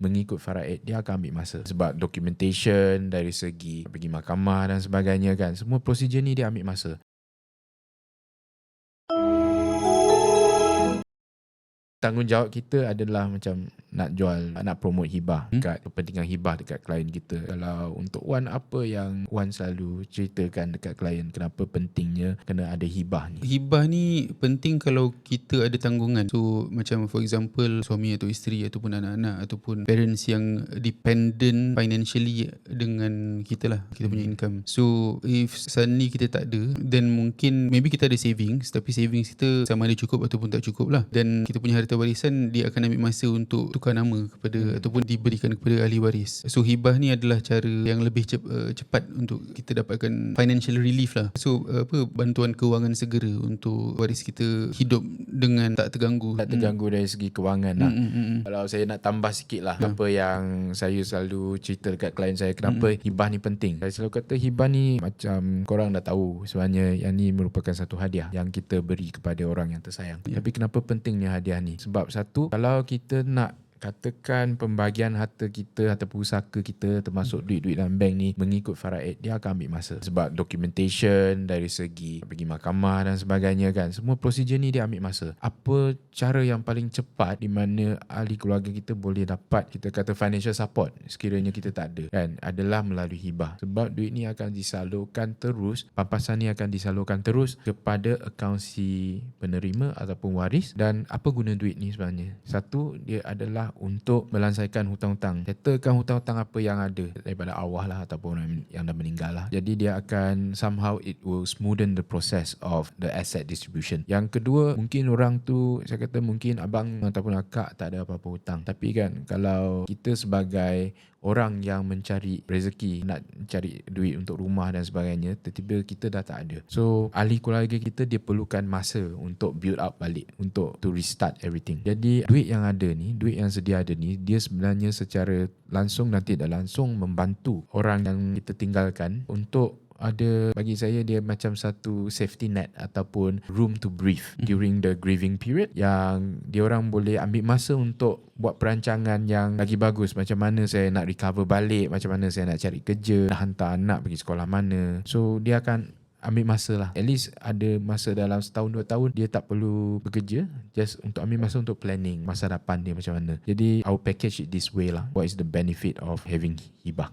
mengikut faraid, dia akan ambil masa. Sebab documentation dari segi pergi mahkamah dan sebagainya kan, semua prosedur ni dia ambil masa. Tanggungjawab kita adalah macam nak jual, nak promote hibah dekat kepentingan hibah dekat klien kita. Kalau untuk Wan, apa yang Wan selalu ceritakan dekat klien, kenapa pentingnya kena ada hibah ni? Hibah ni penting kalau kita ada tanggungan. So macam for example suami atau isteri ataupun anak-anak ataupun parents yang dependent financially dengan kita lah, kita punya income. So if suddenly kita tak ada, then mungkin maybe kita ada savings, tapi savings kita sama ada cukup ataupun tak cukup lah. Dan kita punya harta warisan dia akan ambil masa untuk tukar nama kepada ataupun diberikan kepada ahli waris. So hibah ni adalah cara yang lebih cepat untuk kita dapatkan financial relief lah. So bantuan kewangan segera untuk waris kita hidup dengan tak terganggu. Tak terganggu dari segi kewangan lah. Kalau saya nak tambah sikit lah apa yang saya selalu cerita dekat klien saya, kenapa hibah ni penting. Saya selalu kata hibah ni macam korang dah tahu sebenarnya yang ni merupakan satu hadiah yang kita beri kepada orang yang tersayang. Tapi kenapa pentingnya hadiah ni? Sebab satu, kalau kita nak katakan pembagian harta kita, harta pusaka kita termasuk duit-duit dalam bank ni mengikut faraid, dia akan ambil masa. Sebab documentation dari segi pergi mahkamah dan sebagainya kan, semua prosedur ni dia ambil masa. Apa cara yang paling cepat di mana ahli keluarga kita boleh dapat, kita kata financial support sekiranya kita tak ada kan, adalah melalui hibah. Sebab duit ni akan disalurkan terus, pampasan ni akan disalurkan terus kepada akaun si penerima ataupun waris. Dan apa guna duit ni sebenarnya? Satu, dia adalah untuk melansaikan hutang-hutang, settlekan hutang-hutang apa yang ada daripada arwah lah ataupun orang yang dah meninggal lah. Jadi dia akan somehow it will smoothen the process of the asset distribution. Yang kedua, mungkin orang tu, saya kata mungkin abang ataupun akak tak ada apa-apa hutang, tapi kan kalau kita sebagai orang yang mencari rezeki, nak cari duit untuk rumah dan sebagainya, tiba-tiba kita dah tak ada. So ahli keluarga kita dia perlukan masa untuk build up balik, untuk to restart everything. Jadi duit yang ada ni, duit yang sedia ada ni, dia sebenarnya secara langsung dan tidak langsung membantu orang yang kita tinggalkan untuk ada, bagi saya dia macam satu safety net ataupun room to breathe during the grieving period, yang dia orang boleh ambil masa untuk buat perancangan yang lagi bagus. Macam mana saya nak recover balik, macam mana saya nak cari kerja, nak hantar anak pergi sekolah mana. So dia akan ambil masa lah. At least ada masa dalam setahun 2 tahun dia tak perlu bekerja, just untuk ambil masa untuk planning masa depan dia macam mana. Jadi our package it this way lah. What is the benefit of having hibah?